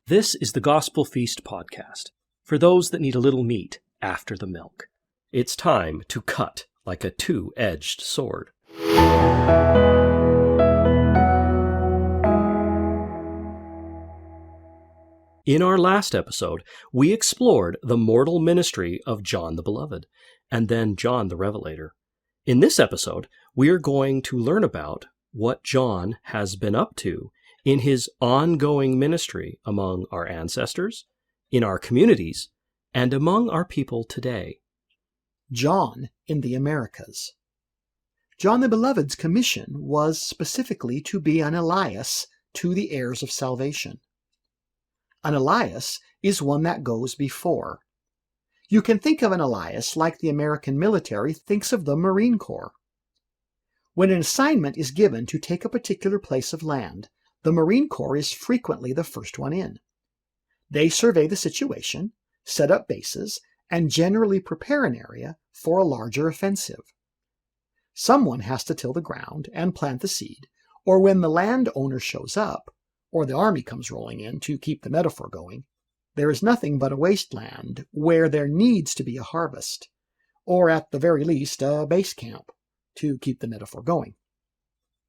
This is the Gospel Feast podcast, for those that need a little meat after the milk. It's time to cut like a two-edged sword. In our last episode, we explored the mortal ministry of John the Beloved, and then John the Revelator. In this episode, we are going to learn about what John has been up to in his ongoing ministry among our ancestors, in our communities, and among our people today. John in the Americas. John the Beloved's commission was specifically to be an Elias to the heirs of salvation. An Elias is one that goes before. You can think of an Elias like the American military thinks of the Marine Corps. When an assignment is given to take a particular place of land, the Marine Corps is frequently the first one in. They survey the situation, set up bases, and generally prepare an area for a larger offensive. Someone has to till the ground and plant the seed, or when the landowner shows up, or the army comes rolling in to keep the metaphor going, there is nothing but a wasteland where there needs to be a harvest, or at the very least a base camp to keep the metaphor going.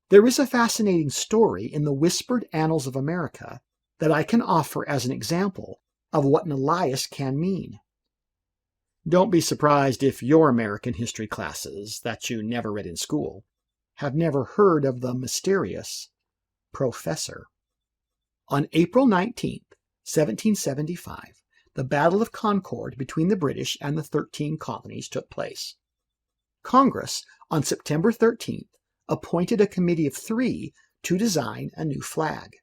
There is a fascinating story in the whispered annals of America that I can offer as an example of what an Elias can mean. Don't be surprised if your American history classes that you never read in school have never heard of the mysterious professor. On April 19th, 1775, the Battle of Concord between the British and the 13 colonies took place. Congress, on September 13th, appointed a committee of 3 to design a new flag,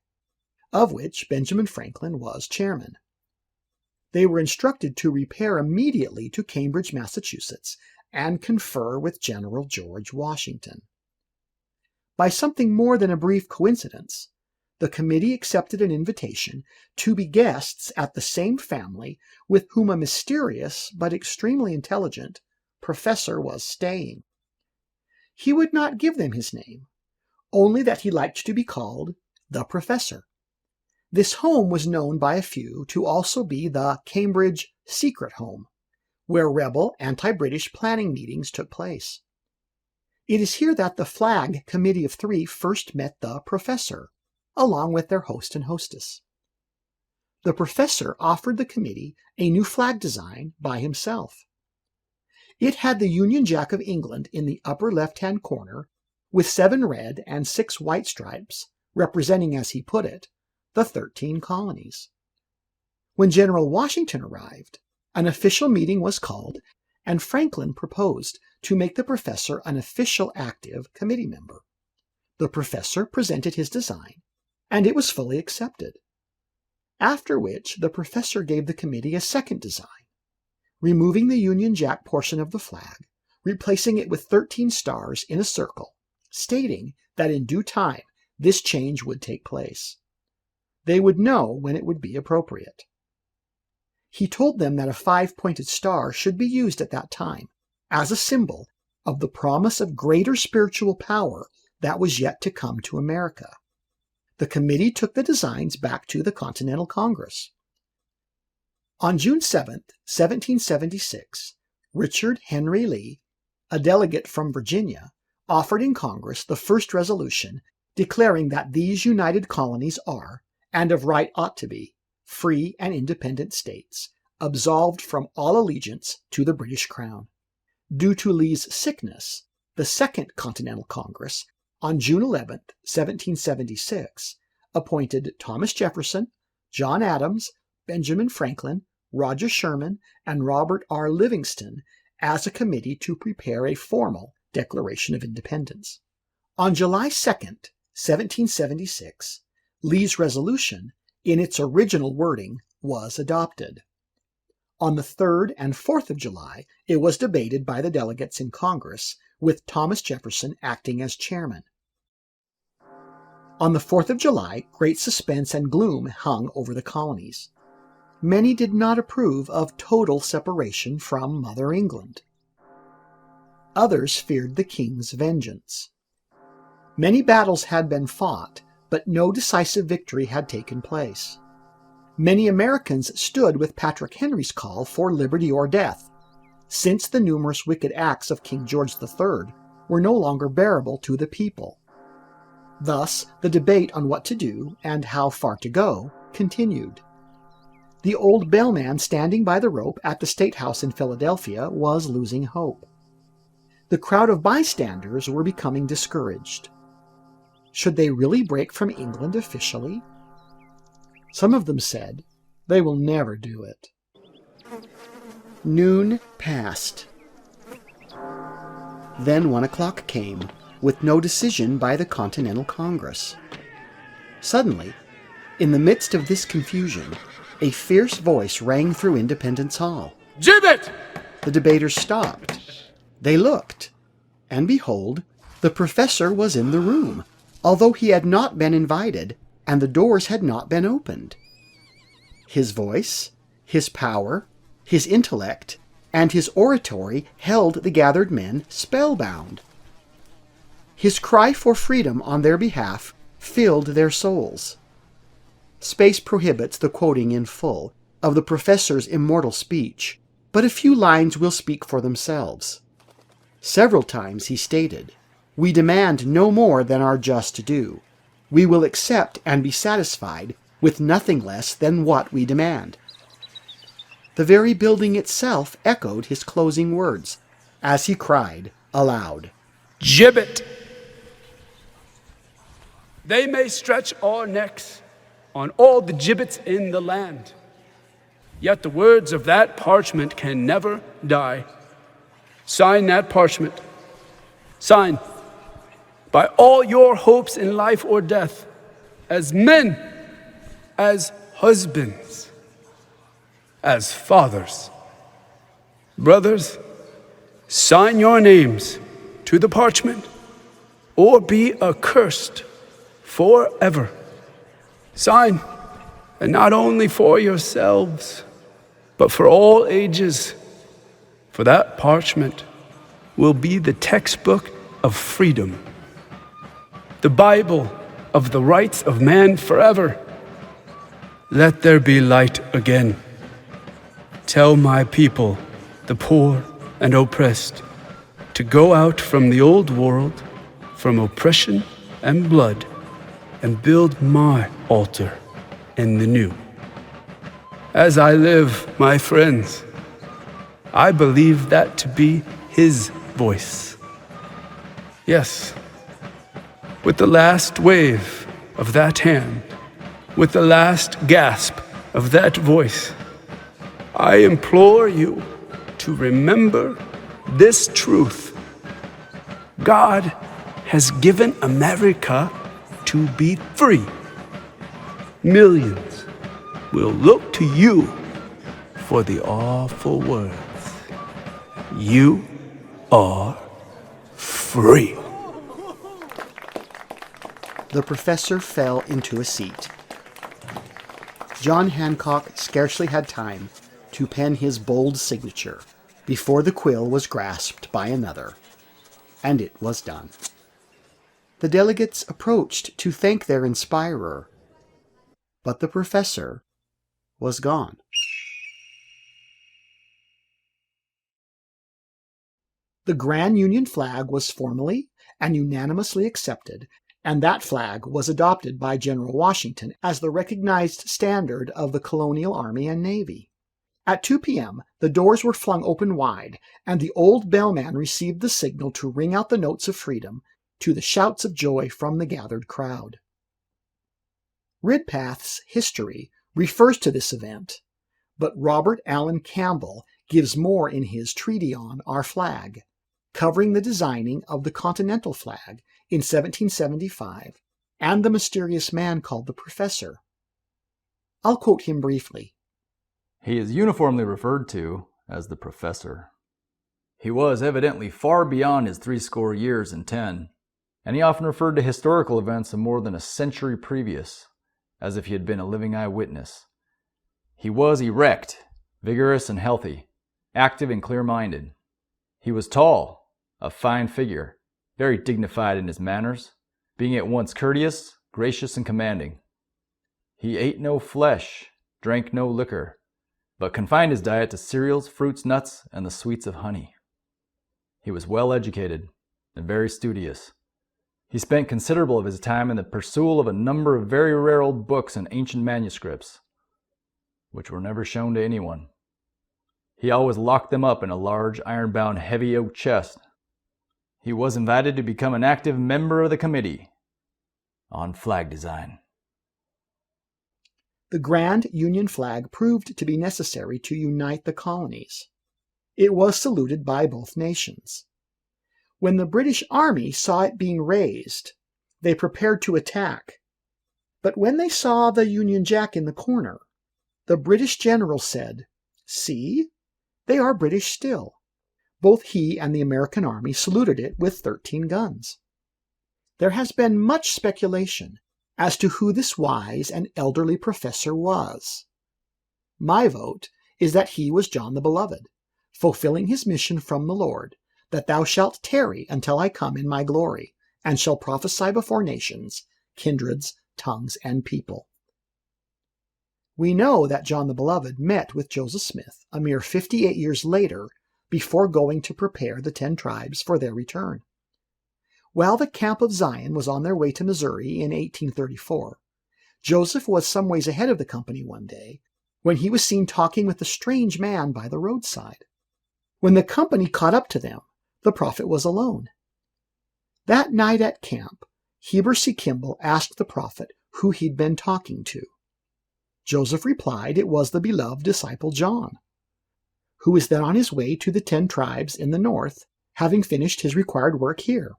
of which Benjamin Franklin was chairman. They were instructed to repair immediately to Cambridge, Massachusetts, and confer with General George Washington. By something more than a brief coincidence, the committee accepted an invitation to be guests at the same family with whom a mysterious but extremely intelligent professor was staying. He would not give them his name, only that he liked to be called the Professor. This home was known by a few to also be the Cambridge Secret Home, where rebel anti-British planning meetings took place. It is here that the Flag Committee of 3 first met the Professor, along with their host and hostess. The Professor offered the committee a new flag design by himself. It had the Union Jack of England in the upper left-hand corner, with 7 red and 6 white stripes, representing, as he put it, the 13 colonies. When General Washington arrived, an official meeting was called, and Franklin proposed to make the professor an official active committee member. The professor presented his design, and it was fully accepted, after which the professor gave the committee a second design, removing the Union Jack portion of the flag, replacing it with 13 stars in a circle, stating that in due time this change would take place. They would know when it would be appropriate. He told them that a 5-pointed star should be used at that time as a symbol of the promise of greater spiritual power that was yet to come to America. The committee took the designs back to the Continental Congress. On June 7, 1776, Richard Henry Lee, a delegate from Virginia, offered in Congress the first resolution declaring that these united colonies are, and of right ought to be, free and independent states, absolved from all allegiance to the British Crown. Due to Lee's sickness, the Second Continental Congress, on June 11, 1776, appointed Thomas Jefferson, John Adams, Benjamin Franklin, Roger Sherman, and Robert R. Livingston as a committee to prepare a formal Declaration of Independence. On July 2, 1776, Lee's resolution, in its original wording, was adopted. On the 3rd and 4th of July, it was debated by the delegates in Congress, with Thomas Jefferson acting as chairman. On the 4th of July, great suspense and gloom hung over the colonies. Many did not approve of total separation from Mother England. Others feared the king's vengeance. Many battles had been fought, but no decisive victory had taken place. Many Americans stood with Patrick Henry's call for liberty or death, since the numerous wicked acts of King George III were no longer bearable to the people. Thus, the debate on what to do and how far to go continued. The old bellman standing by the rope at the State House in Philadelphia was losing hope. The crowd of bystanders were becoming discouraged. Should they really break from England officially? Some of them said, they will never do it. Noon passed. Then 1 o'clock came, with no decision by the Continental Congress. Suddenly, in the midst of this confusion, a fierce voice rang through Independence Hall. Gibbet! The debaters stopped. They looked, and behold, the professor was in the room, although he had not been invited and the doors had not been opened. His voice, his power, his intellect, and his oratory held the gathered men spellbound. His cry for freedom on their behalf filled their souls. Space prohibits the quoting in full of the professor's immortal speech, but a few lines will speak for themselves. Several times he stated, "We demand no more than our just due. We will accept and be satisfied with nothing less than what we demand." The very building itself echoed his closing words, as he cried aloud, Gibbet! They may stretch our necks on all the gibbets in the land, yet the words of that parchment can never die. Sign that parchment. Sign, by all your hopes in life or death, as men, as husbands, as fathers. Brothers, sign your names to the parchment, or be accursed forever. Sign, and not only for yourselves, but for all ages, for that parchment will be the textbook of freedom, the Bible of the rights of man forever. Let there be light again. Tell my people, the poor and oppressed, to go out from the old world, from oppression and blood, and build my altar in the new. As I live, my friends, I believe that to be his voice. Yes, with the last wave of that hand, with the last gasp of that voice, I implore you to remember this truth. God has given America to be free. Millions will look to you for the awful words. You are free. The professor fell into a seat. John Hancock scarcely had time to pen his bold signature before the quill was grasped by another, and it was done. The delegates approached to thank their inspirer, but the professor was gone. The Grand Union flag was formally and unanimously accepted, and that flag was adopted by General Washington as the recognized standard of the colonial army and navy. At 2 p.m., the doors were flung open wide, and the old bellman received the signal to ring out the notes of freedom to the shouts of joy from the gathered crowd. Ridpath's history refers to this event, but Robert Allen Campbell gives more in his treatise on our flag, covering the designing of the Continental flag in 1775 and the mysterious man called the Professor. I'll quote him briefly. He is uniformly referred to as the Professor. He was evidently far beyond his 80 years and 10, and he often referred to historical events of more than a century previous, as if he had been a living eyewitness. He was erect, vigorous and healthy, active and clear-minded. He was tall, of fine figure, very dignified in his manners, being at once courteous, gracious, and commanding. He ate no flesh, drank no liquor, but confined his diet to cereals, fruits, nuts, and the sweets of honey. He was well educated and very studious. He spent considerable of his time in the pursuit of a number of very rare old books and ancient manuscripts, which were never shown to anyone. He always locked them up in a large, iron-bound, heavy oak chest. He was invited to become an active member of the committee on flag design. The Grand Union flag proved to be necessary to unite the colonies. It was saluted by both nations. When the British Army saw it being raised, they prepared to attack. But when they saw the Union Jack in the corner, the British general said, "See, they are British still." Both he and the American Army saluted it with 13 guns. There has been much speculation as to who this wise and elderly professor was. My vote is that he was John the Beloved, fulfilling his mission from the Lord, that thou shalt tarry until I come in my glory, and shall prophesy before nations, kindreds, tongues, and people. We know that John the Beloved met with Joseph Smith a mere 58 years later before going to prepare the 10 tribes for their return. While the camp of Zion was on their way to Missouri in 1834, Joseph was some ways ahead of the company one day when he was seen talking with a strange man by the roadside. When the company caught up to them, the prophet was alone. That night at camp, Heber C. Kimball asked the prophet who he'd been talking to. Joseph replied it was the beloved disciple John, who was then on his way to the 10 tribes in the north, having finished his required work here.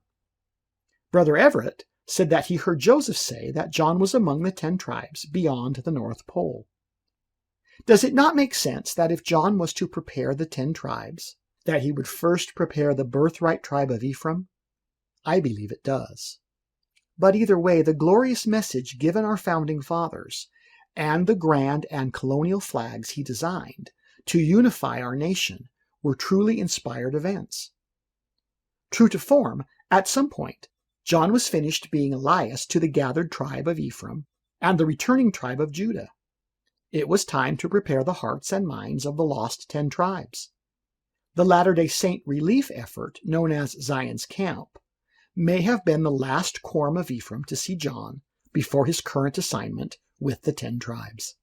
Brother Everett said that he heard Joseph say that John was among the 10 tribes beyond the North Pole. Does it not make sense that if John was to prepare the 10 tribes, that he would first prepare the birthright tribe of Ephraim? I believe it does. But either way, the glorious message given our founding fathers and the grand and colonial flags he designed to unify our nation were truly inspired events. True to form, at some point, John was finished being Elias to the gathered tribe of Ephraim and the returning tribe of Judah. It was time to prepare the hearts and minds of the lost 10 tribes. The Latter-day Saint relief effort, known as Zion's Camp, may have been the last quorum of Ephraim to see John before his current assignment with the 10 tribes.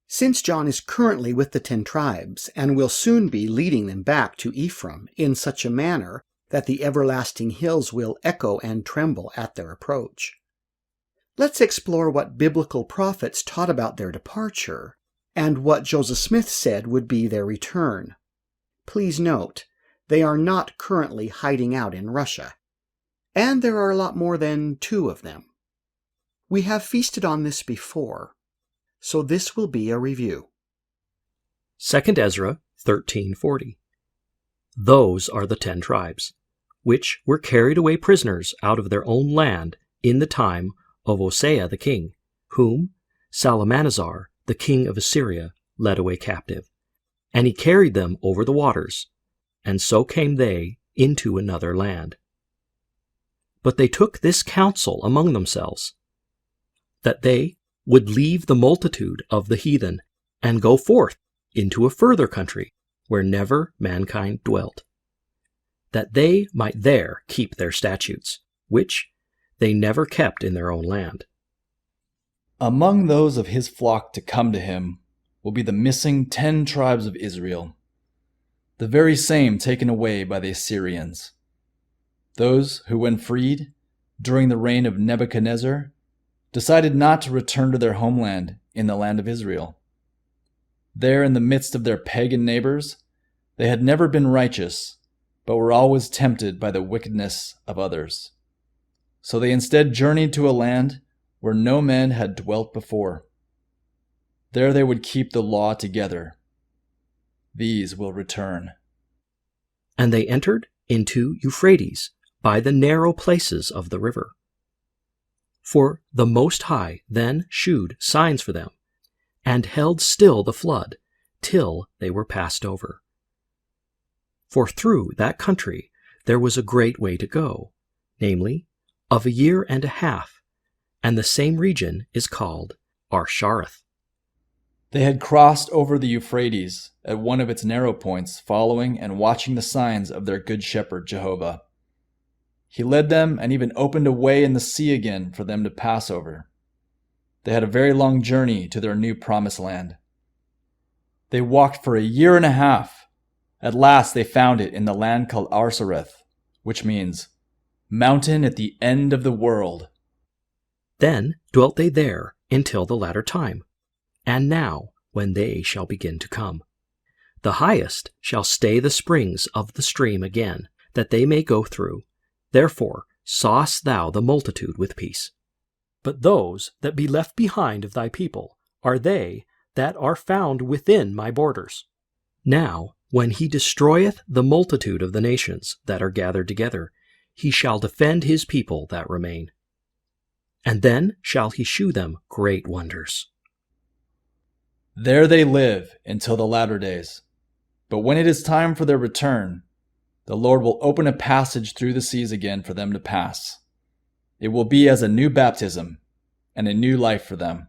Since John is currently with the 10 tribes and will soon be leading them back to Ephraim in such a manner that the everlasting hills will echo and tremble at their approach, let's explore what biblical prophets taught about their departure and what Joseph Smith said would be their return. Please note, they are not currently hiding out in Russia, and there are a lot more than 2 of them. We have feasted on this before, so this will be a review. 2 Ezra 13:40. Those are the 10 tribes, which were carried away prisoners out of their own land in the time of Hosea the king, whom Salmanasar the king of Assyria led away captive. And he carried them over the waters, and so came they into another land. But they took this counsel among themselves, that they would leave the multitude of the heathen and go forth into a further country where never mankind dwelt, that they might there keep their statutes, which they never kept in their own land. Among those of his flock to come to him will be the missing 10 tribes of Israel, the very same taken away by the Assyrians. Those who, when freed during the reign of Nebuchadnezzar, decided not to return to their homeland in the land of Israel. There, in the midst of their pagan neighbors, they had never been righteous, but were always tempted by the wickedness of others. So they instead journeyed to a land where no man had dwelt before. There they would keep the law together. These will return. And they entered into Euphrates by the narrow places of the river. For the Most High then shewed signs for them, and held still the flood, till they were passed over. For through that country there was a great way to go, namely, of 1.5 years, and the same region is called Arshareth. They had crossed over the Euphrates at one of its narrow points, following and watching the signs of their good shepherd Jehovah. He led them and even opened a way in the sea again for them to pass over. They had a very long journey to their new promised land. They walked for 1.5 years. At last they found it in the land called Arsareth, which means mountain at the end of the world. Then dwelt they there until the latter time, and now when they shall begin to come. The highest shall stay the springs of the stream again, that they may go through. Therefore sawest thou the multitude with peace. But those that be left behind of thy people are they that are found within my borders. Now, when he destroyeth the multitude of the nations that are gathered together, he shall defend his people that remain. And then shall he shew them great wonders. There they live until the latter days. But when it is time for their return, the Lord will open a passage through the seas again for them to pass. It will be as a new baptism and a new life for them.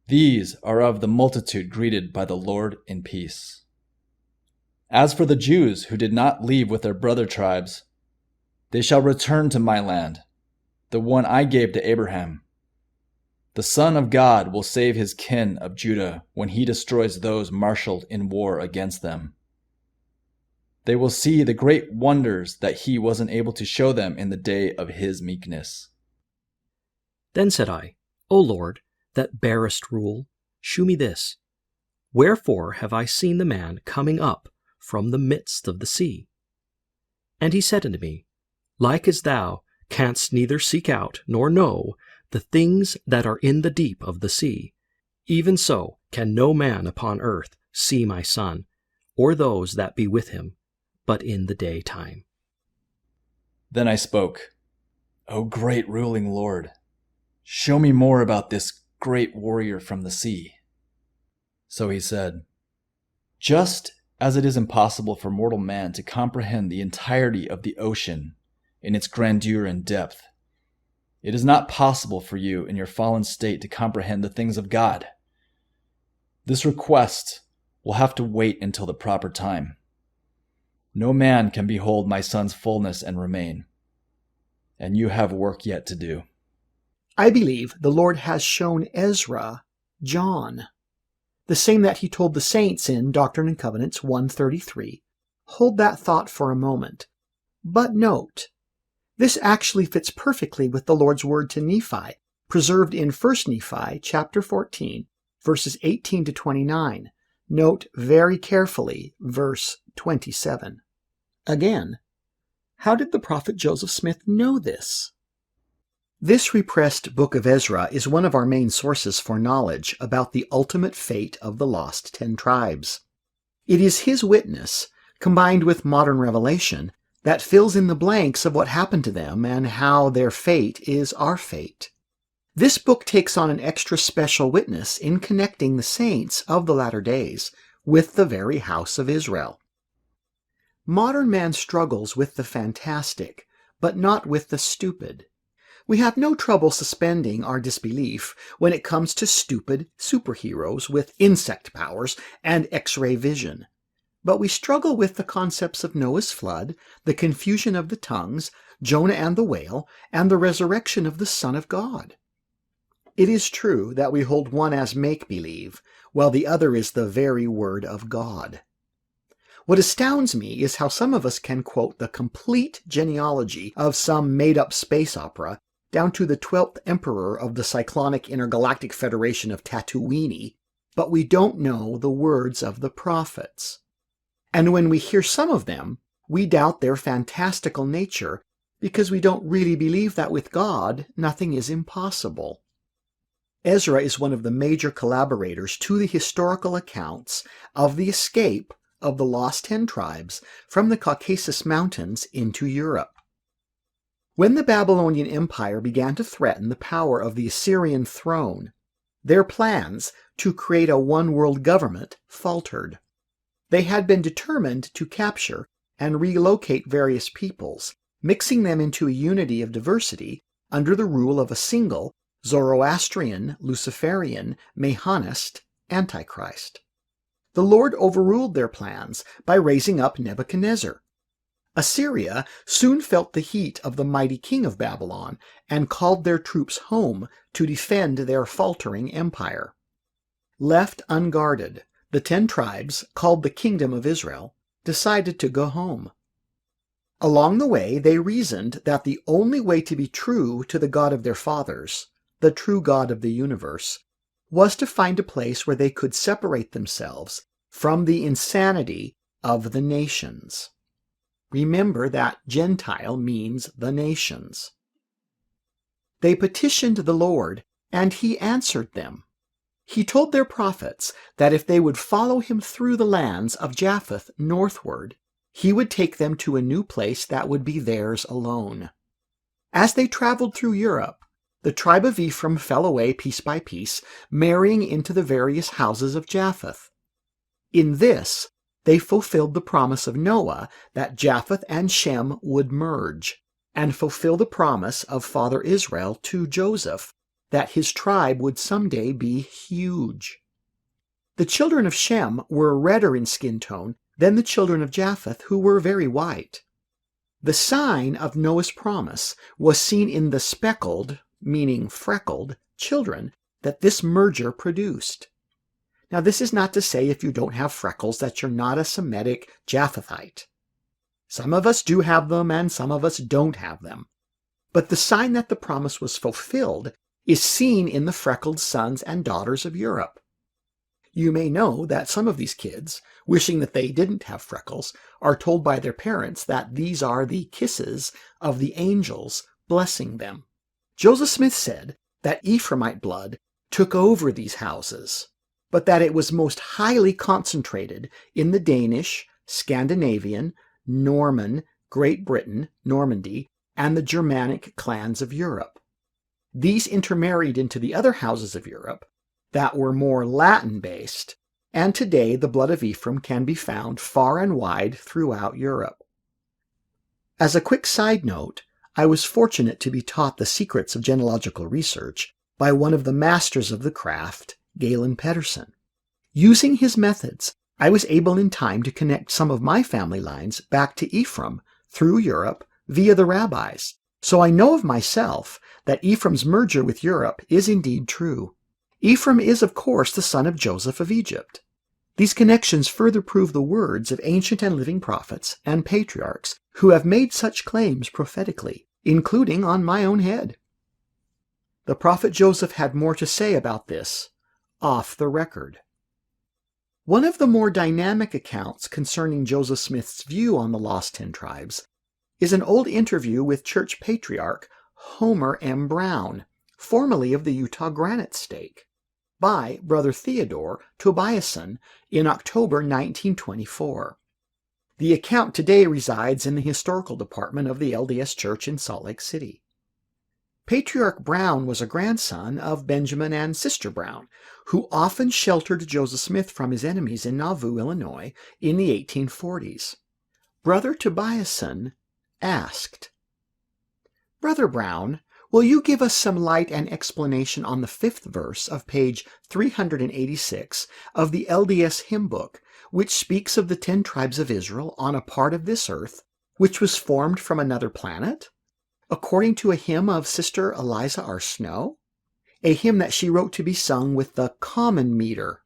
These are of the multitude greeted by the Lord in peace. As for the Jews who did not leave with their brother tribes, they shall return to my land, the one I gave to Abraham. The Son of God will save his kin of Judah when he destroys those marshaled in war against them. They will see the great wonders that he wasn't able to show them in the day of his meekness. Then said I, O Lord, that bearest rule, shew me this. Wherefore have I seen the man coming up from the midst of the sea? And he said unto me, Like as thou canst neither seek out nor know the things that are in the deep of the sea, even so can no man upon earth see my Son, or those that be with him, but in the daytime. Then I spoke, O great ruling Lord, show me more about this great warrior from the sea. So he said, Just as it is impossible for mortal man to comprehend the entirety of the ocean in its grandeur and depth, it is not possible for you in your fallen state to comprehend the things of God. This request will have to wait until the proper time. No man can behold my Son's fullness and remain, and you have work yet to do. I believe the Lord has shown Ezra John, the same that he told the saints in Doctrine and Covenants 1:33. Hold that thought for a moment. But note, this actually fits perfectly with the Lord's word to Nephi, preserved in 1 Nephi chapter 14, verses 18 to 29. Note very carefully verse 27. Again, how did the prophet Joseph Smith know this? This repressed book of Ezra is one of our main sources for knowledge about the ultimate fate of the lost 10 tribes. It is his witness, combined with modern revelation, that fills in the blanks of what happened to them and how their fate is our fate. This book takes on an extra special witness in connecting the saints of the latter days with the very house of Israel. Modern man struggles with the fantastic, but not with the stupid. We have no trouble suspending our disbelief when it comes to stupid superheroes with insect powers and X-ray vision. But we struggle with the concepts of Noah's flood, the confusion of the tongues, Jonah and the whale, and the resurrection of the Son of God. It is true that we hold one as make-believe, while the other is the very word of God. What astounds me is how some of us can quote the complete genealogy of some made-up space opera down to the 12th emperor of the Cyclonic Intergalactic Federation of Tatooine, but we don't know the words of the prophets. And when we hear some of them, we doubt their fantastical nature because we don't really believe that with God, nothing is impossible. Ezra is one of the major collaborators to the historical accounts of the escape of the lost 10 tribes from the Caucasus Mountains into Europe. When the Babylonian Empire began to threaten the power of the Assyrian throne, their plans to create a one-world government faltered. They had been determined to capture and relocate various peoples, mixing them into a unity of diversity under the rule of a single, Zoroastrian, Luciferian, Mahonist, Antichrist. The Lord overruled their plans by raising up Nebuchadnezzar. Assyria soon felt the heat of the mighty king of Babylon and called their troops home to defend their faltering empire. Left unguarded, the 10 tribes, called the Kingdom of Israel, decided to go home. Along the way, they reasoned that the only way to be true to the God of their fathers, the true God of the universe, was to find a place where they could separate themselves from the insanity of the nations. Remember that Gentile means the nations. They petitioned the Lord, and he answered them. He told their prophets that if they would follow him through the lands of Japheth northward, he would take them to a new place that would be theirs alone. As they traveled through Europe, the tribe of Ephraim fell away piece by piece, marrying into the various houses of Japheth. In this, they fulfilled the promise of Noah that Japheth and Shem would merge, and fulfill the promise of Father Israel to Joseph that his tribe would someday be huge. The children of Shem were redder in skin tone than the children of Japheth, who were very white. The sign of Noah's promise was seen in the speckled, meaning freckled, children that this merger produced. Now, this is not to say if you don't have freckles that you're not a Semitic Japhethite. Some of us do have them and some of us don't have them. But the sign that the promise was fulfilled is seen in the freckled sons and daughters of Europe. You may know that some of these kids, wishing that they didn't have freckles, are told by their parents that these are the kisses of the angels blessing them. Joseph Smith said that Ephraimite blood took over these houses, but that it was most highly concentrated in the Danish, Scandinavian, Norman, Great Britain, Normandy, and the Germanic clans of Europe. These intermarried into the other houses of Europe that were more Latin-based, and today the blood of Ephraim can be found far and wide throughout Europe. As a quick side note, I was fortunate to be taught the secrets of genealogical research by one of the masters of the craft, Galen Pedersen. Using his methods, I was able in time to connect some of my family lines back to Ephraim through Europe via the rabbis, so I know of myself that Ephraim's merger with Europe is indeed true. Ephraim is, of course, the son of Joseph of Egypt. These connections further prove the words of ancient and living prophets and patriarchs who have made such claims prophetically, including on my own head. The prophet Joseph had more to say about this off the record. One of the more dynamic accounts concerning Joseph Smith's view on the lost 10 tribes is an old interview with church patriarch Homer M. Brown, formerly of the Utah Granite Stake, by Brother Theodore Tobiason in October 1924. The account today resides in the historical department of the LDS Church in Salt Lake City. Patriarch Brown was a grandson of Benjamin and Sister Brown, who often sheltered Joseph Smith from his enemies in Nauvoo, Illinois, in the 1840s. Brother Tobiason asked, "Brother Brown, will you give us some light and explanation on the 5th verse of page 386 of the LDS hymn book, which speaks of the 10 tribes of Israel on a part of this earth, which was formed from another planet, according to a hymn of Sister Eliza R. Snow, a hymn that she wrote to be sung with the common meter?"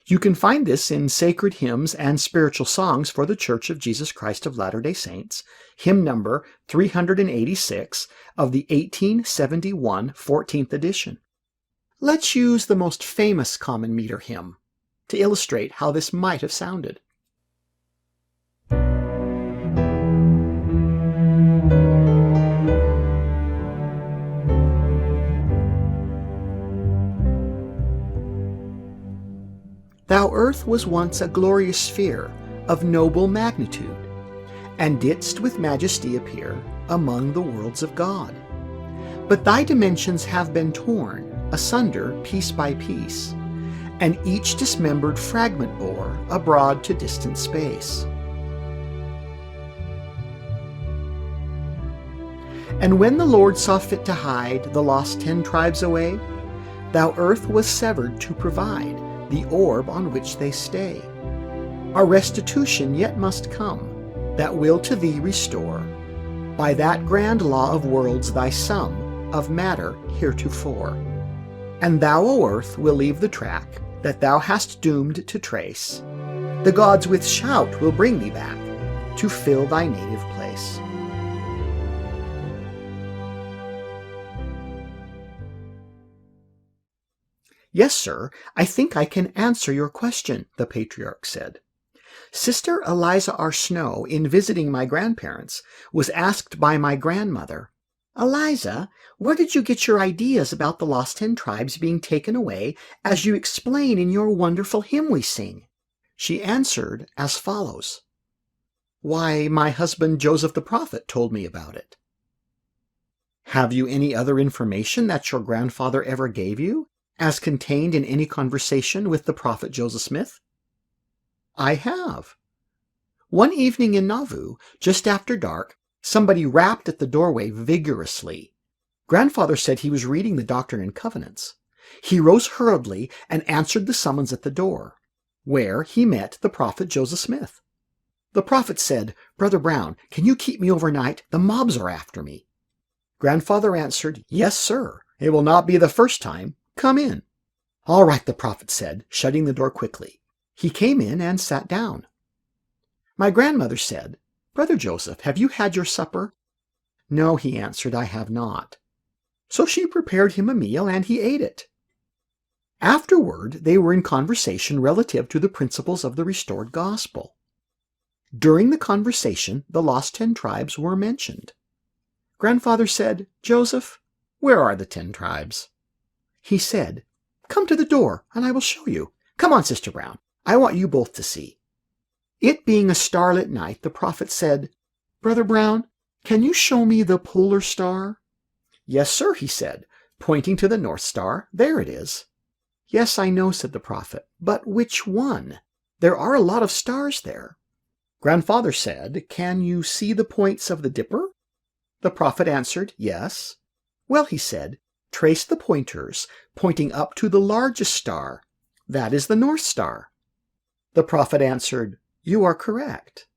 You can find this in Sacred Hymns and Spiritual Songs for the Church of Jesus Christ of Latter-day Saints, hymn number 386 of the 1871 14th edition. Let's use the most famous common meter hymn to illustrate how this might have sounded. Thou earth was once a glorious sphere of noble magnitude, and didst with majesty appear among the worlds of God. But thy dimensions have been torn asunder piece by piece, and each dismembered fragment bore abroad to distant space. And when the Lord saw fit to hide the lost 10 tribes away, thou earth was severed to provide the orb on which they stay. Our restitution yet must come, that will to thee restore, by that grand law of worlds thy sum of matter heretofore. And thou, O earth, will leave the track that thou hast doomed to trace. The gods with shout will bring thee back to fill thy native place. Yes, sir, I think I can answer your question, the patriarch said. Sister Eliza R. Snow, in visiting my grandparents, was asked by my grandmother, Eliza, where did you get your ideas about the lost 10 tribes being taken away, as you explain in your wonderful hymn we sing? She answered as follows. Why, my husband Joseph the prophet told me about it. Have you any other information that your grandfather ever gave you, as contained in any conversation with the prophet Joseph Smith? I have. One evening in Nauvoo, just after dark, somebody rapped at the doorway vigorously. Grandfather said he was reading the Doctrine and Covenants. He rose hurriedly and answered the summons at the door, where he met the prophet Joseph Smith. The prophet said, Brother Brown, can you keep me overnight? The mobs are after me. Grandfather answered, Yes, sir. It will not be the first time. Come in. All right, the prophet said, shutting the door quickly. He came in and sat down. My grandmother said, Brother Joseph, have you had your supper? No, he answered, I have not. So she prepared him a meal, and he ate it. Afterward, they were in conversation relative to the principles of the restored gospel. During the conversation, the lost 10 tribes were mentioned. Grandfather said, Joseph, where are the 10 tribes? He said, Come to the door, and I will show you. Come on, Sister Brown. I want you both to see. It being a starlit night, the prophet said, Brother Brown, can you show me the polar star? Yes, sir, he said, pointing to the North Star. There it is. Yes, I know, said the prophet, but which one? There are a lot of stars there. Grandfather said, Can you see the points of the dipper? The prophet answered, Yes. Well, he said, trace the pointers, pointing up to the largest star. That is the North Star. The prophet answered, You are correct.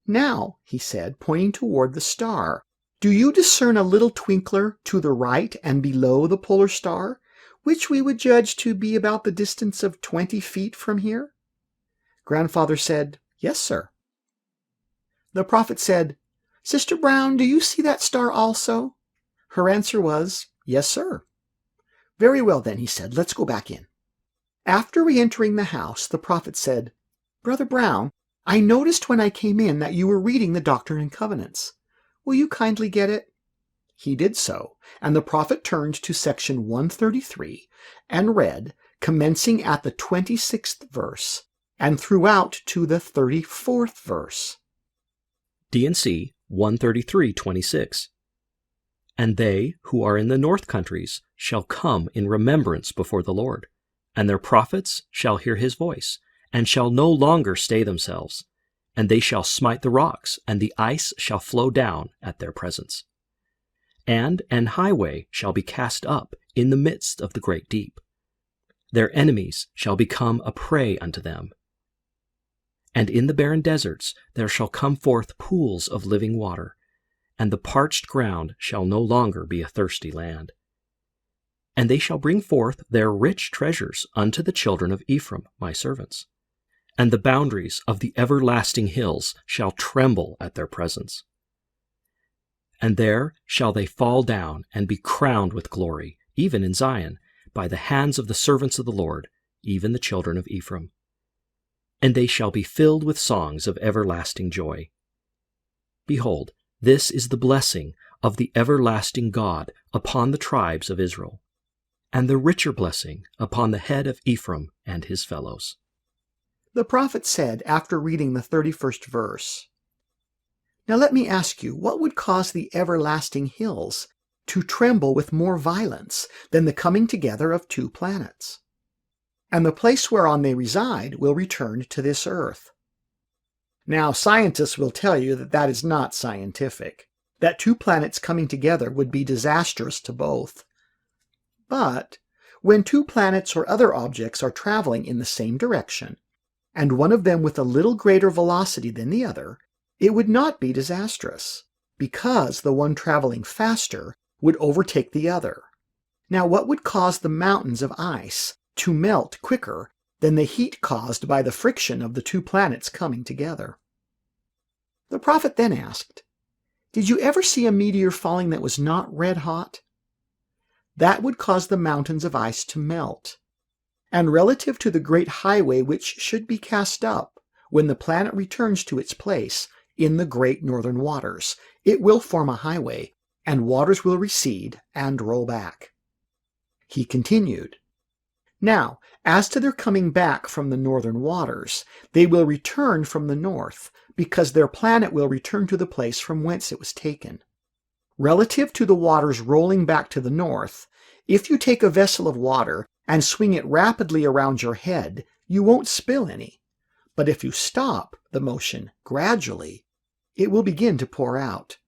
Now, he said, pointing toward the star, do you discern a little twinkler to the right and below the polar star, which we would judge to be about the distance of 20 feet from here? Grandfather said, Yes, sir. The prophet said, Sister Brown, do you see that star also? Her answer was, Yes, sir. Very well then, he said, let's go back in. After re-entering the house, the prophet said, Brother Brown, I noticed when I came in that you were reading the Doctrine and Covenants. Will you kindly get it? He did so, and the prophet turned to section 133 and read, commencing at the 26th verse and throughout to the 34th verse. D&C 133:26. And they who are in the north countries shall come in remembrance before the Lord, and their prophets shall hear his voice, and shall no longer stay themselves, and they shall smite the rocks, and the ice shall flow down at their presence. And an highway shall be cast up in the midst of the great deep. Their enemies shall become a prey unto them. And in the barren deserts there shall come forth pools of living water, and the parched ground shall no longer be a thirsty land. And they shall bring forth their rich treasures unto the children of Ephraim, my servants. And the boundaries of the everlasting hills shall tremble at their presence. And there shall they fall down and be crowned with glory, even in Zion, by the hands of the servants of the Lord, even the children of Ephraim. And they shall be filled with songs of everlasting joy. Behold, this is the blessing of the everlasting God upon the tribes of Israel, and the richer blessing upon the head of Ephraim and his fellows. The prophet said after reading the 31st verse, Now let me ask you, what would cause the everlasting hills to tremble with more violence than the coming together of 2 planets? And the place whereon they reside will return to this earth. Now, scientists will tell you that that is not scientific. that two planets coming together would be disastrous to both. But when two planets or other objects are traveling in the same direction, and one of them with a little greater velocity than the other, it would not be disastrous, because the one traveling faster would overtake the other. Now, what would cause the mountains of ice to melt quicker than the heat caused by the friction of the two planets coming together? The prophet then asked, "Did you ever see a meteor falling that was not red hot?" That would cause the mountains of ice to melt. And relative to the great highway which should be cast up when the planet returns to its place in the great northern waters, it will form a highway, and waters will recede and roll back. He continued, "Now, as to their coming back from the northern waters, they will return from the north, because their planet will return to the place from whence it was taken. Relative to the waters rolling back to the north, if you take a vessel of water and swing it rapidly around your head, you won't spill any. But if you stop the motion gradually, it will begin to pour out.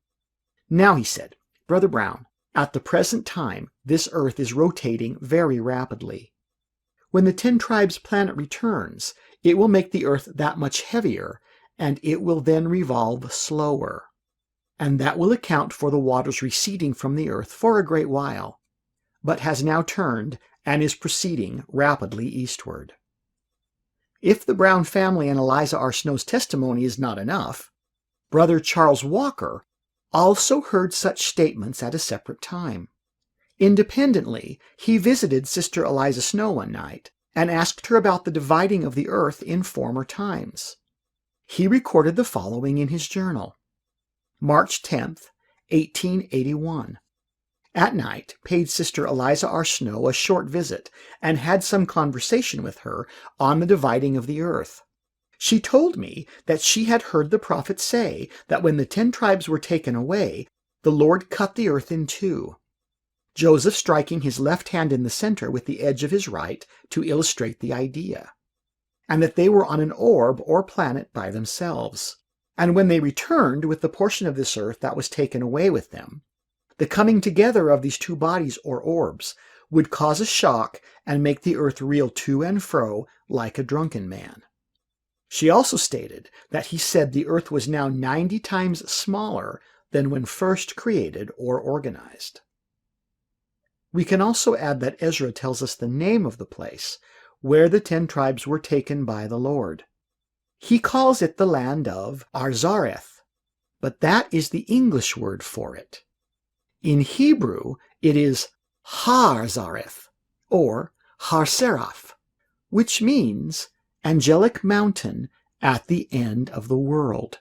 Now," he said, "Brother Brown, at the present time, this earth is rotating very rapidly. When the 10 Tribes planet returns, it will make the earth that much heavier, and it will then revolve slower. And that will account for the waters receding from the earth for a great while, but has now turned and is proceeding rapidly eastward." If the Brown family and Eliza R. Snow's testimony is not enough, Brother Charles Walker also heard such statements at a separate time. Independently, he visited Sister Eliza Snow one night and asked her about the dividing of the earth in former times. He recorded the following in his journal. March 10th, 1881. At night, paid Sister Eliza R. Snow a short visit and had some conversation with her on the dividing of the earth. She told me that she had heard the prophet say that when the 10 tribes were taken away, the Lord cut the earth in two, Joseph striking his left hand in the center with the edge of his right to illustrate the idea, and that they were on an orb or planet by themselves. And when they returned with the portion of this earth that was taken away with them, the coming together of these two bodies or orbs would cause a shock and make the earth reel to and fro like a drunken man. She also stated that he said the earth was now 90 times smaller than when first created or organized. We can also add that Ezra tells us the name of the place where the 10 tribes were taken by the Lord. He calls it the land of Arzareth, but that is the English word for it. In Hebrew, it is Har-Zareth, or Har-Seraph, which means angelic mountain at the end of the world.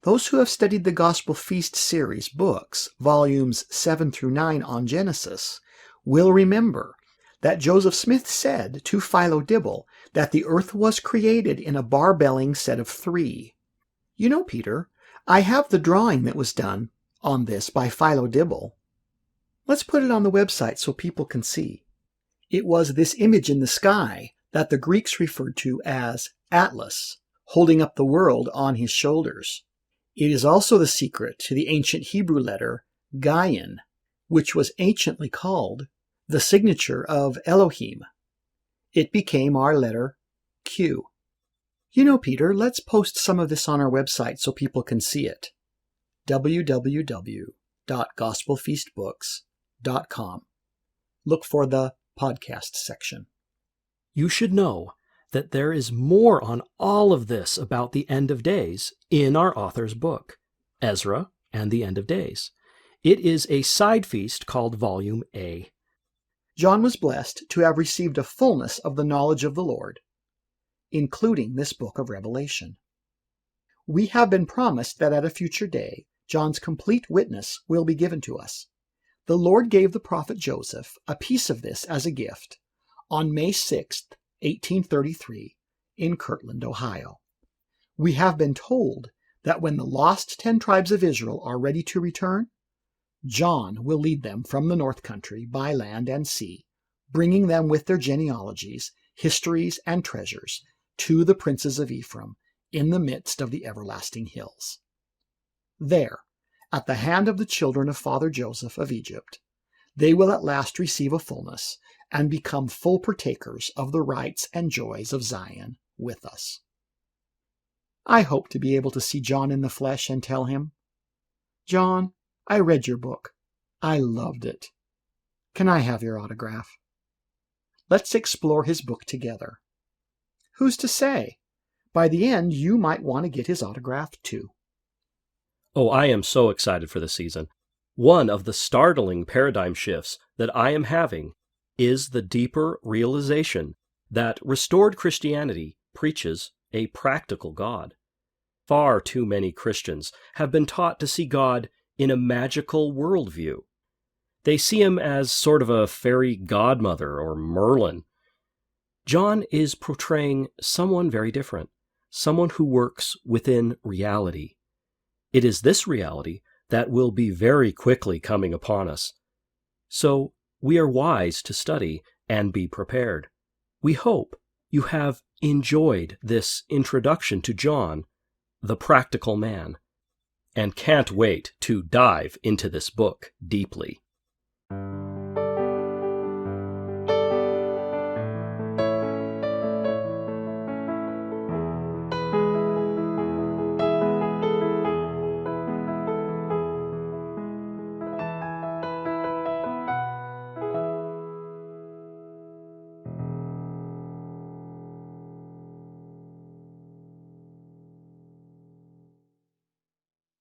Those who have studied the Gospel Feast series books, volumes 7 through 9 on Genesis, will remember that Joseph Smith said to Philo-Dibble that the earth was created in a barbelling set of 3. You know, Peter, I have the drawing that was done on this by Philo-Dibble. Let's put it on the website so people can see. It was this image in the sky that the Greeks referred to as Atlas, holding up the world on his shoulders. It is also the secret to the ancient Hebrew letter Gaian, which was anciently called the signature of Elohim. It became our letter Q. You know, Peter, let's post some of this on our website so people can see it. www.gospelfeastbooks.com. Look for the podcast section. You should know that there is more on all of this about the end of days in our author's book, Ezra and the End of Days. It is a side feast called Volume A. John was blessed to have received a fullness of the knowledge of the Lord, including this book of Revelation. We have been promised that at a future day, John's complete witness will be given to us. The Lord gave the prophet Joseph a piece of this as a gift on May 6th, 1833, in Kirtland, Ohio. We have been told that when the lost 10 tribes of Israel are ready to return, John will lead them from the north country by land and sea, bringing them with their genealogies, histories, and treasures to the princes of Ephraim in the midst of the everlasting hills. There, at the hand of the children of Father Joseph of Egypt, they will at last receive a fullness and become full partakers of the rights and joys of Zion with us. I hope to be able to see John in the flesh and tell him, "John, I read your book. I loved it. Can I have your autograph?" Let's explore his book together. Who's to say? By the end, you might want to get his autograph too. Oh, I am so excited for the season. One of the startling paradigm shifts that I am having is the deeper realization that restored Christianity preaches a practical God. Far too many Christians have been taught to see God in a magical worldview. They see him as sort of a fairy godmother or Merlin. John is portraying someone very different, someone who works within reality. It is this reality that will be very quickly coming upon us. So we are wise to study and be prepared. We hope you have enjoyed this introduction to John, the practical man, and can't wait to dive into this book deeply.